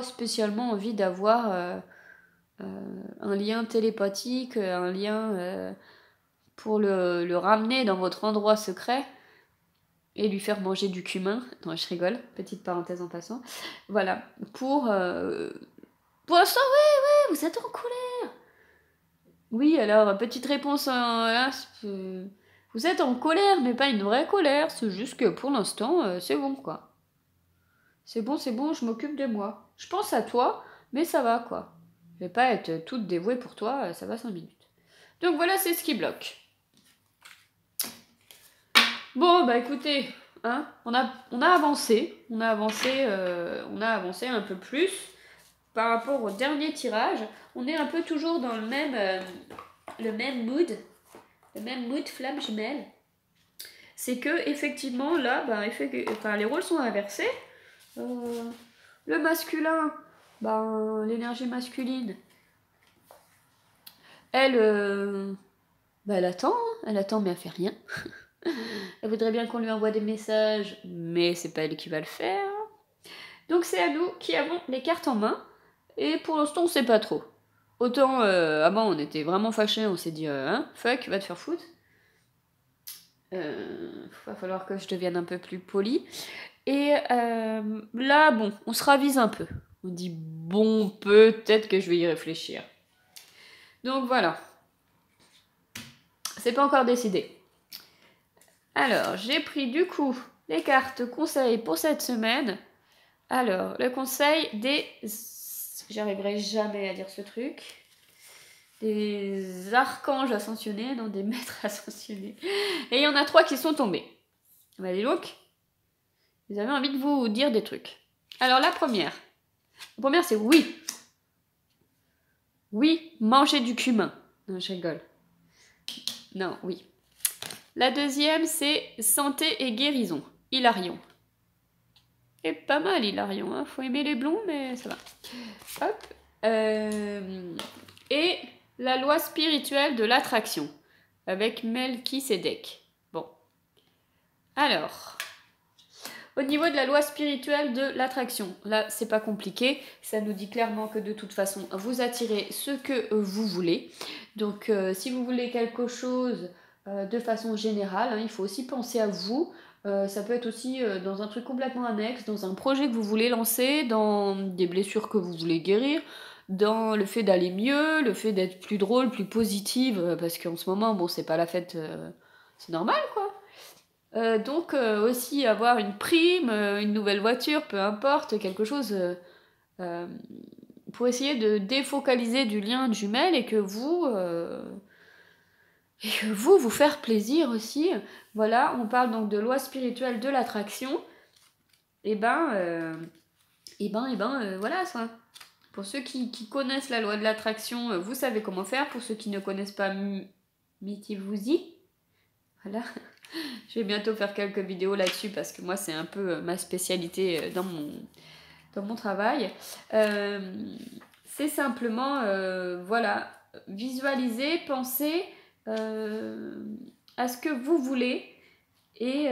spécialement envie d'avoir un lien télépathique, un lien pour le ramener dans votre endroit secret et lui faire manger du cumin. Non, je rigole, petite parenthèse en passant. Voilà, pour l'instant, ouais, vous êtes en colère. Oui, alors, petite réponse là, vous êtes en colère, mais pas une vraie colère, c'est juste que pour l'instant, c'est bon, quoi. C'est bon, je m'occupe de moi. Je pense à toi, mais ça va, quoi. Je vais pas être toute dévouée pour toi, ça va 5 minutes. Donc voilà, c'est ce qui bloque. Bon, bah écoutez, hein, on a avancé, on a avancé un peu plus par rapport au dernier tirage. On est un peu toujours dans le même mood flamme jumelle. C'est que effectivement là, bah, les rôles sont inversés. Le masculin, bah, l'énergie masculine, elle, bah, elle attend, mais elle fait rien. Elle voudrait bien qu'on lui envoie des messages, mais c'est pas elle qui va le faire. Donc c'est à nous qui avons les cartes en main, et pour l'instant on sait pas trop. Autant avant on était vraiment fâchés, on s'est dit hein, fuck, va te faire foutre. Va falloir que je devienne un peu plus poli. Et là, bon, on se ravise un peu. On dit bon, peut-être que je vais y réfléchir. Donc voilà. C'est pas encore décidé. Alors, j'ai pris du coup les cartes conseils pour cette semaine. Alors, le conseil des... J'arriverai jamais à dire ce truc. Des archanges ascensionnés, non, des maîtres ascensionnés. Et il y en a 3 qui sont tombés. Bah dis donc, vous avez envie de vous dire des trucs. Alors la première. La première c'est oui. Oui, manger du cumin. Non, je rigole. Non, oui. La deuxième c'est santé et guérison. Hilarion. Et pas mal Hilarion, hein. Faut aimer les blonds, mais ça va. Hop. Et la loi spirituelle de l'attraction. Avec Melchisédek. Bon. Alors, au niveau de la loi spirituelle de l'attraction, là, c'est pas compliqué. Ça nous dit clairement que de toute façon, vous attirez ce que vous voulez. Donc, si vous voulez quelque chose de façon générale, hein, il faut aussi penser à vous. Ça peut être aussi dans un truc complètement annexe, dans un projet que vous voulez lancer, dans des blessures que vous voulez guérir, dans le fait d'aller mieux, le fait d'être plus drôle, plus positive, parce qu'en ce moment, bon, c'est pas la fête, c'est normal, quoi. Donc aussi avoir une prime, une nouvelle voiture, peu importe, quelque chose pour essayer de défocaliser du lien jumelle et que vous faire plaisir aussi. Voilà, on parle donc de loi spirituelle de l'attraction. Voilà ça. Pour ceux qui connaissent la loi de l'attraction, vous savez comment faire. Pour ceux qui ne connaissent pas, mettez-vous-y. Voilà. Je vais bientôt faire quelques vidéos là-dessus parce que moi c'est un peu ma spécialité dans mon travail. C'est simplement, voilà, visualiser, penser à ce que vous voulez et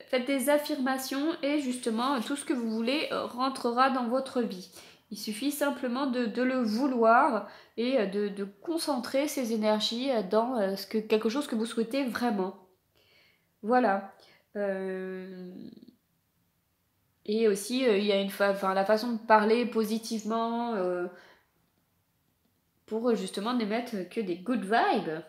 faites des affirmations et justement tout ce que vous voulez rentrera dans votre vie. Il suffit simplement de le vouloir et de concentrer ces énergies dans quelque chose que vous souhaitez vraiment. Voilà. Et aussi, il y a la façon de parler positivement pour justement n'émettre que des good vibes.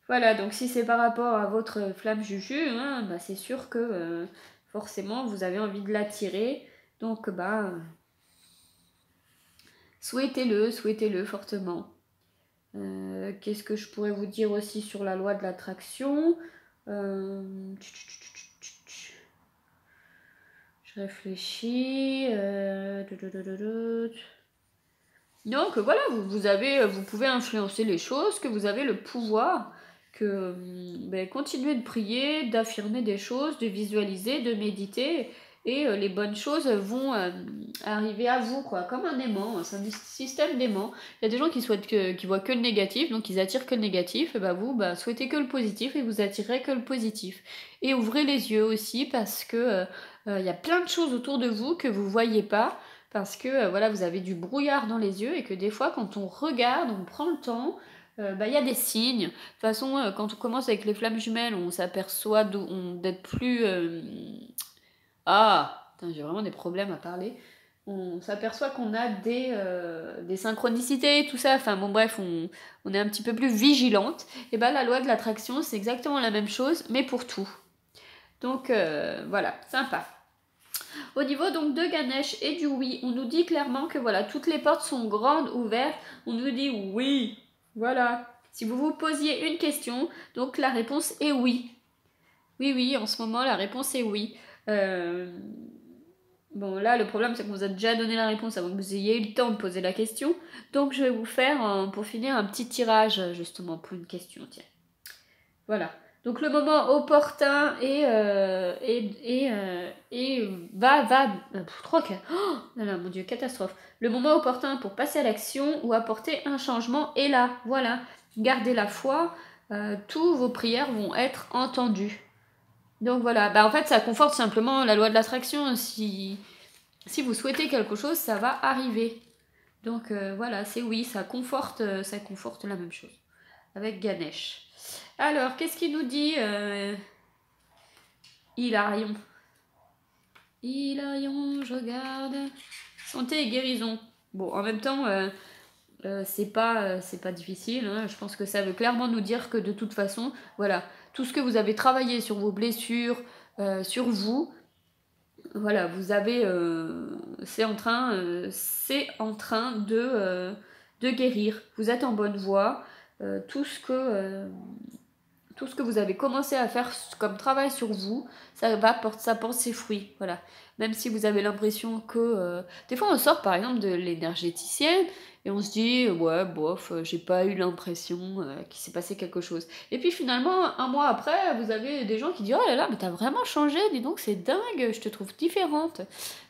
Voilà, donc si c'est par rapport à votre flamme juju, hein, bah c'est sûr que forcément vous avez envie de l'attirer. Donc, bah, souhaitez-le fortement. Qu'est-ce que je pourrais vous dire aussi sur la loi de l'attraction ? Je réfléchis. Donc voilà, vous pouvez influencer les choses, que vous avez le pouvoir, que continuez de prier, d'affirmer des choses, de visualiser, de méditer, et les bonnes choses vont arriver à vous, quoi, comme un aimant, c'est un système d'aimant. Il y a des gens qui voient que le négatif, donc ils attirent que le négatif, et vous souhaitez que le positif, et vous attirez que le positif. Et ouvrez les yeux aussi, parce que il y a plein de choses autour de vous que vous voyez pas, parce que voilà, vous avez du brouillard dans les yeux et que des fois, quand on regarde, on prend le temps, y a des signes. De toute façon, quand on commence avec les flammes jumelles, on s'aperçoit d'être plus... Ah, putain, j'ai vraiment des problèmes à parler. On s'aperçoit qu'on a des synchronicités, tout ça. Enfin bon, bref, on est un petit peu plus vigilante. Et ben la loi de l'attraction, c'est exactement la même chose, mais pour tout. Donc voilà, sympa. Au niveau donc de Ganesh et du oui, on nous dit clairement que voilà, toutes les portes sont grandes ouvertes. On nous dit oui. Voilà. Si vous vous posiez une question, donc la réponse est oui. Oui, oui, en ce moment, la réponse est oui. Bon, là, le problème, c'est qu'on vous a déjà donné la réponse avant que vous ayez eu le temps de poser la question. Donc, je vais vous faire, pour finir, un petit tirage, justement, pour une question, tiens. Voilà. Donc, le moment opportun trois cas. Oh là là, mon Dieu, catastrophe. Le moment opportun pour passer à l'action ou apporter un changement est là. Voilà. Gardez la foi. Tous vos prières vont être entendues. Donc voilà, en fait ça conforte simplement la loi de l'attraction. Si vous souhaitez quelque chose, ça va arriver. Donc voilà, c'est oui, ça conforte la même chose. Avec Ganesh. Alors, qu'est-ce qu'il nous dit Hilarion. Hilarion, je regarde. Santé et guérison. Bon, en même temps, c'est pas difficile. Hein. Je pense que ça veut clairement nous dire que de toute façon, voilà, tout ce que vous avez travaillé sur vos blessures, sur vous, voilà, vous avez, c'est en train de guérir. Vous êtes en bonne voie. Tout ce que vous avez commencé à faire comme travail sur vous, ça porte ses fruits. Voilà. Même si vous avez l'impression que... des fois, on sort par exemple de l'énergéticienne et on se dit, ouais, bof, j'ai pas eu l'impression qu'il s'est passé quelque chose. Et puis finalement, un mois après, vous avez des gens qui disent, oh là là, mais t'as vraiment changé, dis donc, c'est dingue, je te trouve différente.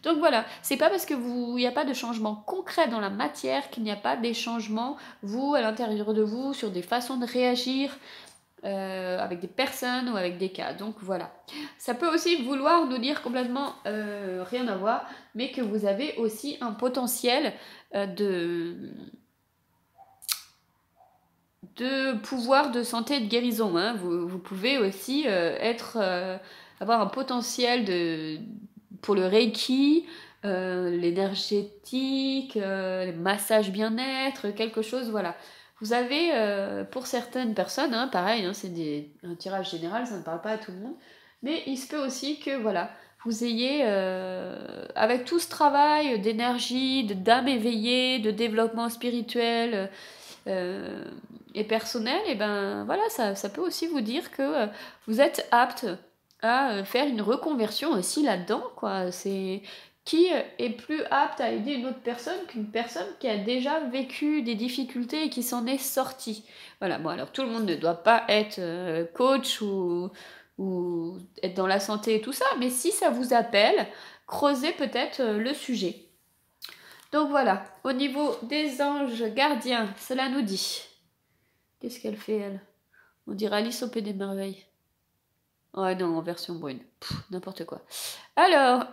Donc voilà, c'est pas parce que il n'y a pas de changement concret dans la matière qu'il n'y a pas des changements, vous, à l'intérieur de vous, sur des façons de réagir, avec des personnes ou avec des cas. Donc voilà. Ça peut aussi vouloir nous dire complètement rien à voir, mais que vous avez aussi un potentiel de pouvoir de santé et de guérison. Hein. Vous pouvez aussi avoir un potentiel pour le Reiki, l'énergétique, les massages bien-être, quelque chose, voilà. Vous avez, pour certaines personnes, hein, pareil, hein, c'est un tirage général, ça ne parle pas à tout le monde, mais il se peut aussi que, voilà, vous ayez, avec tout ce travail d'énergie, d'âme éveillée, de développement spirituel et personnel, et ben voilà, ça peut aussi vous dire que vous êtes apte à faire une reconversion aussi là-dedans, quoi. C'est qui est plus apte à aider une autre personne qu'une personne qui a déjà vécu des difficultés et qui s'en est sortie. Voilà, bon alors tout le monde ne doit pas être coach ou être dans la santé et tout ça, mais si ça vous appelle, creusez peut-être le sujet. Donc voilà, au niveau des anges gardiens, cela nous dit. Qu'est-ce qu'elle fait, elle? On dirait Alice au Pays des Merveilles. Oh non, en version brune. N'importe quoi. Alors,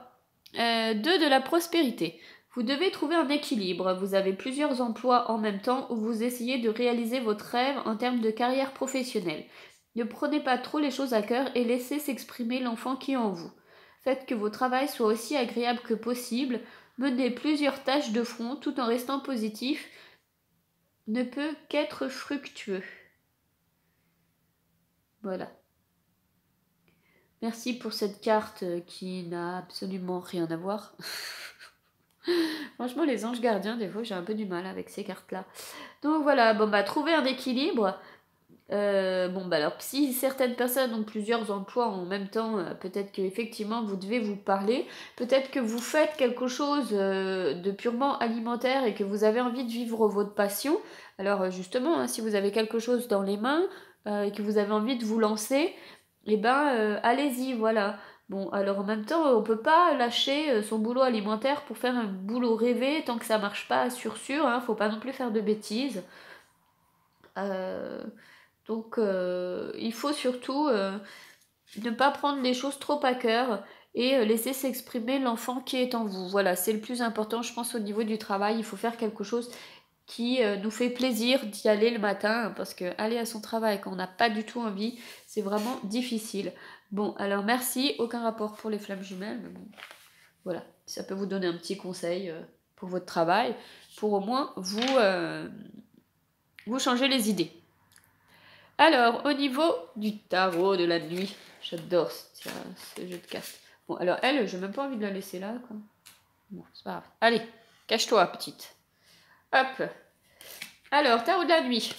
2 de la prospérité. Vous devez trouver un équilibre. Vous avez plusieurs emplois en même temps où vous essayez de réaliser votre rêve en termes de carrière professionnelle. Ne prenez pas trop les choses à cœur et laissez s'exprimer l'enfant qui est en vous. Faites que vos travails soient aussi agréables que possible. Menez plusieurs tâches de front tout en restant positif. Ne peut qu'être fructueux. Voilà. Merci pour cette carte qui n'a absolument rien à voir. Franchement, les anges gardiens, des fois, j'ai un peu du mal avec ces cartes-là. Donc voilà, trouver un équilibre. Alors, si certaines personnes ont plusieurs emplois en même temps, peut-être qu'effectivement, vous devez vous parler. Peut-être que vous faites quelque chose de purement alimentaire et que vous avez envie de vivre votre passion. Alors, justement, hein, si vous avez quelque chose dans les mains et que vous avez envie de vous lancer, allez-y, voilà. Bon, alors en même temps, on peut pas lâcher son boulot alimentaire pour faire un boulot rêvé tant que ça marche pas sûr, hein, faut pas non plus faire de bêtises. Donc il faut surtout ne pas prendre les choses trop à cœur et laisser s'exprimer l'enfant qui est en vous. Voilà, c'est le plus important, je pense, au niveau du travail. Il faut faire quelque chose qui nous fait plaisir d'y aller le matin, parce que aller à son travail quand on n'a pas du tout envie, c'est vraiment difficile. Bon, alors merci, aucun rapport pour les flammes jumelles, mais bon, voilà, ça peut vous donner un petit conseil pour votre travail, pour au moins vous changer les idées. Alors, au niveau du tarot de la nuit, j'adore ce jeu de cartes. Bon, alors elle, j'ai même pas envie de la laisser là, quoi. Bon, c'est pas grave. Allez, cache-toi, petite. Hop. Alors, tarot de la nuit.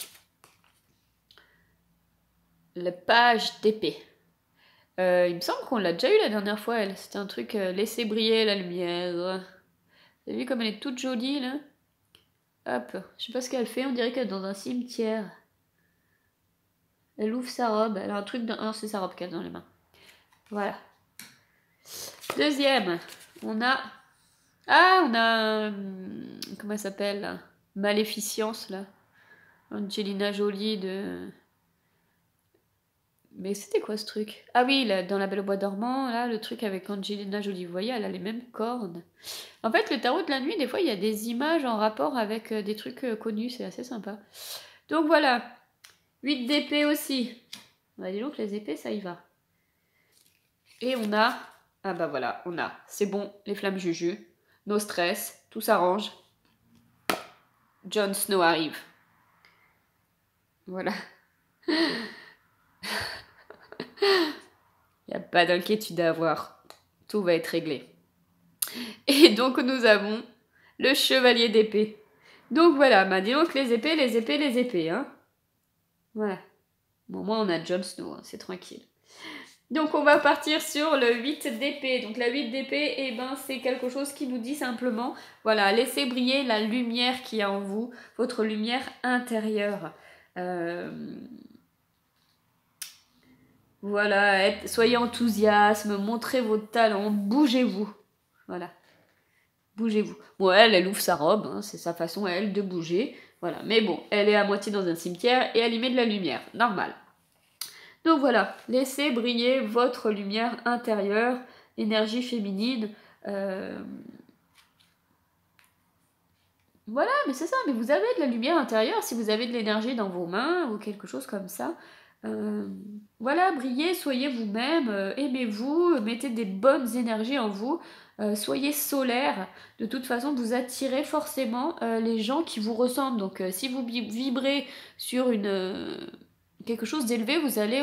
La page d'épée. Il me semble qu'on l'a déjà eu la dernière fois, elle. C'était un truc laisser briller la lumière. Vous avez vu comme elle est toute jolie, là? Hop. Je sais pas ce qu'elle fait, on dirait qu'elle est dans un cimetière. Elle ouvre sa robe. Elle a un truc dans... Non, c'est sa robe qu'elle a dans les mains. Voilà. Deuxième. On a... Ah, on a... Comment elle s'appelle, là? Maléficience, là. Angelina Jolie de... Mais c'était quoi ce truc? Ah oui, là, dans La Belle au Bois dormant, là, le truc avec Angelina Jolie. Vous voyez, elle a les mêmes cornes. En fait, le tarot de la nuit, des fois, il y a des images en rapport avec des trucs connus. C'est assez sympa. Donc voilà. 8 d'épée aussi. Bah, dis donc, les épées, ça y va. Et on a... Ah bah voilà, on a. C'est bon, les flammes juju. No stress, tout s'arrange. Jon Snow arrive. Voilà. Il n'y a pas d'inquiétude à avoir. Tout va être réglé. Et donc nous avons le chevalier d'épée. Donc voilà, bah dis donc les épées, hein. Voilà. Bon, moi on a Jon Snow, hein, c'est tranquille. Donc on va partir sur le 8 d'épée. Donc la 8 d'épée, eh ben, c'est quelque chose qui nous dit simplement, voilà, laissez briller la lumière qui est en vous, votre lumière intérieure. Voilà, soyez enthousiasme, montrez vos talents, bougez-vous. Voilà, bougez-vous. Bon, elle ouvre sa robe, hein, c'est sa façon à elle de bouger. Voilà, mais bon, elle est à moitié dans un cimetière et elle y met de la lumière, normal. Donc voilà, laissez briller votre lumière intérieure, énergie féminine. Voilà, mais c'est ça, mais vous avez de la lumière intérieure si vous avez de l'énergie dans vos mains ou quelque chose comme ça. Voilà, brillez, soyez vous-même, aimez-vous, mettez des bonnes énergies en vous, soyez solaire. De toute façon, vous attirez forcément les gens qui vous ressemblent. Donc si vous vibrez sur quelque chose d'élevé, vous allez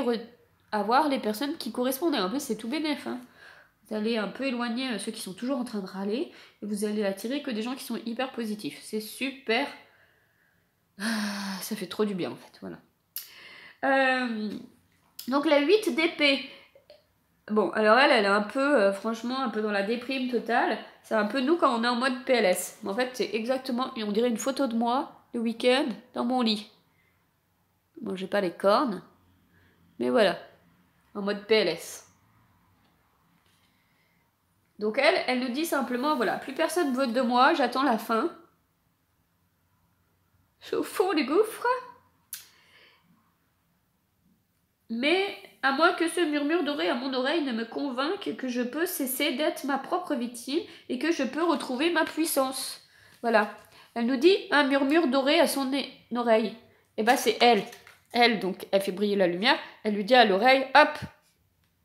avoir les personnes qui correspondent. Et en plus, c'est tout bénef, hein. Vous allez un peu éloigner ceux qui sont toujours en train de râler et vous allez attirer que des gens qui sont hyper positifs. C'est super. Ça fait trop du bien en fait, voilà. Donc la 8 d'épée. Bon, alors elle est un peu, franchement, un peu dans la déprime totale. C'est un peu nous quand on est en mode PLS. En fait, c'est exactement, on dirait une photo de moi le week-end dans mon lit. Bon, j'ai pas les cornes, mais voilà, en mode PLS. Donc elle nous dit simplement, voilà, plus personne vote de moi, j'attends la fin. Je suis au fond du gouffre. Mais à moins que ce murmure doré à mon oreille ne me convainque que je peux cesser d'être ma propre victime et que je peux retrouver ma puissance. Voilà. Elle nous dit un murmure doré à son oreille. Et ben c'est elle. Elle, donc, elle fait briller la lumière. Elle lui dit à l'oreille, hop,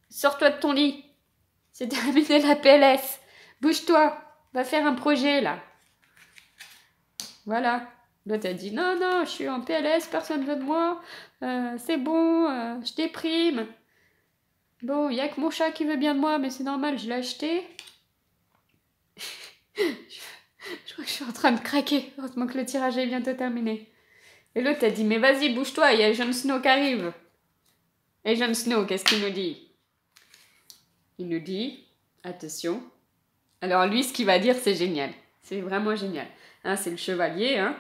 sors-toi de ton lit. C'est terminé la PLS. Bouge-toi. Va faire un projet, là. Voilà. L'autre a dit non, non, je suis en PLS, personne ne veut de moi, c'est bon, je déprime. Bon, il n'y a que mon chat qui veut bien de moi, mais c'est normal, je l'ai acheté. Je crois que je suis en train de craquer, heureusement que le tirage est bientôt terminé. Et l'autre a dit mais vas-y, bouge-toi, il y a Jon Snow qui arrive. Et Jon Snow, qu'est-ce qu'il nous dit? Il nous dit, attention, alors lui, ce qu'il va dire, c'est génial, c'est vraiment génial. Hein, c'est le chevalier, hein.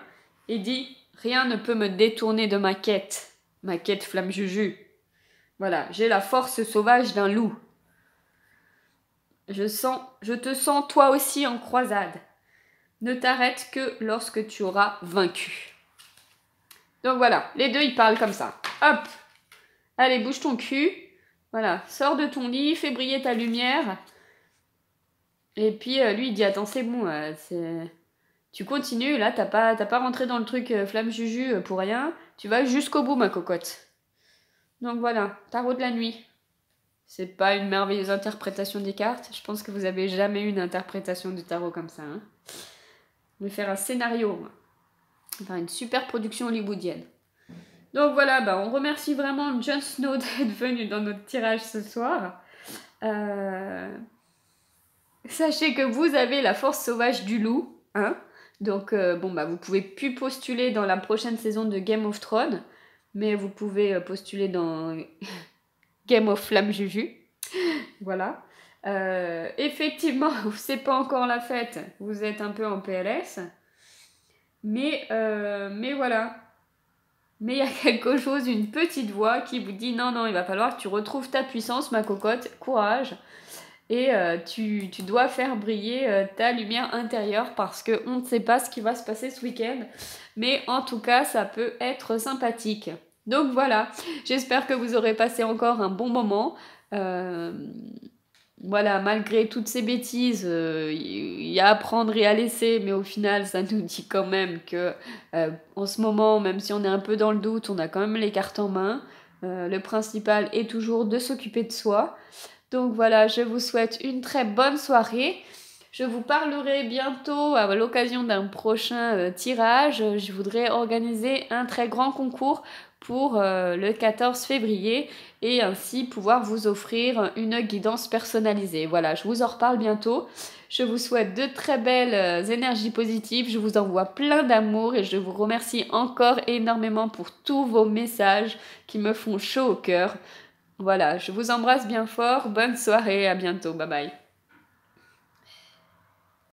Il dit « Rien ne peut me détourner de ma quête flamme juju. Voilà, j'ai la force sauvage d'un loup. Je te sens toi aussi en croisade. Ne t'arrête que lorsque tu auras vaincu. » Donc voilà, les deux ils parlent comme ça. Hop, allez bouge ton cul. Voilà, sors de ton lit, fais briller ta lumière. Et puis lui il dit attends c'est bon, tu continues, là t'as pas rentré dans le truc flamme juju pour rien, tu vas jusqu'au bout ma cocotte. Donc voilà, tarot de la nuit. C'est pas une merveilleuse interprétation des cartes, je pense que vous avez jamais eu une interprétation du tarot comme ça. Hein. Je vais faire un scénario, enfin une super production hollywoodienne. Donc voilà, on remercie vraiment Jon Snow d'être venu dans notre tirage ce soir. Sachez que vous avez la force sauvage du loup, hein. Donc vous pouvez plus postuler dans la prochaine saison de Game of Thrones, mais vous pouvez postuler dans Game of Flamme Juju. Voilà. Effectivement, c'est pas encore la fête, vous êtes un peu en PLS, mais voilà. Mais il y a quelque chose, une petite voix qui vous dit non, il va falloir que tu retrouves ta puissance, ma cocotte, courage. Et tu dois faire briller ta lumière intérieure parce qu'on ne sait pas ce qui va se passer ce week-end. Mais en tout cas, ça peut être sympathique. Donc voilà, j'espère que vous aurez passé encore un bon moment. Voilà, malgré toutes ces bêtises, il y a à prendre et à laisser, mais au final, ça nous dit quand même que en ce moment, même si on est un peu dans le doute, on a quand même les cartes en main. Le principal est toujours de s'occuper de soi. Donc voilà, je vous souhaite une très bonne soirée. Je vous parlerai bientôt à l'occasion d'un prochain tirage. Je voudrais organiser un très grand concours pour le 14 février et ainsi pouvoir vous offrir une guidance personnalisée. Voilà, je vous en reparle bientôt. Je vous souhaite de très belles énergies positives. Je vous envoie plein d'amour et je vous remercie encore énormément pour tous vos messages qui me font chaud au cœur. Voilà, je vous embrasse bien fort, bonne soirée, à bientôt, bye bye.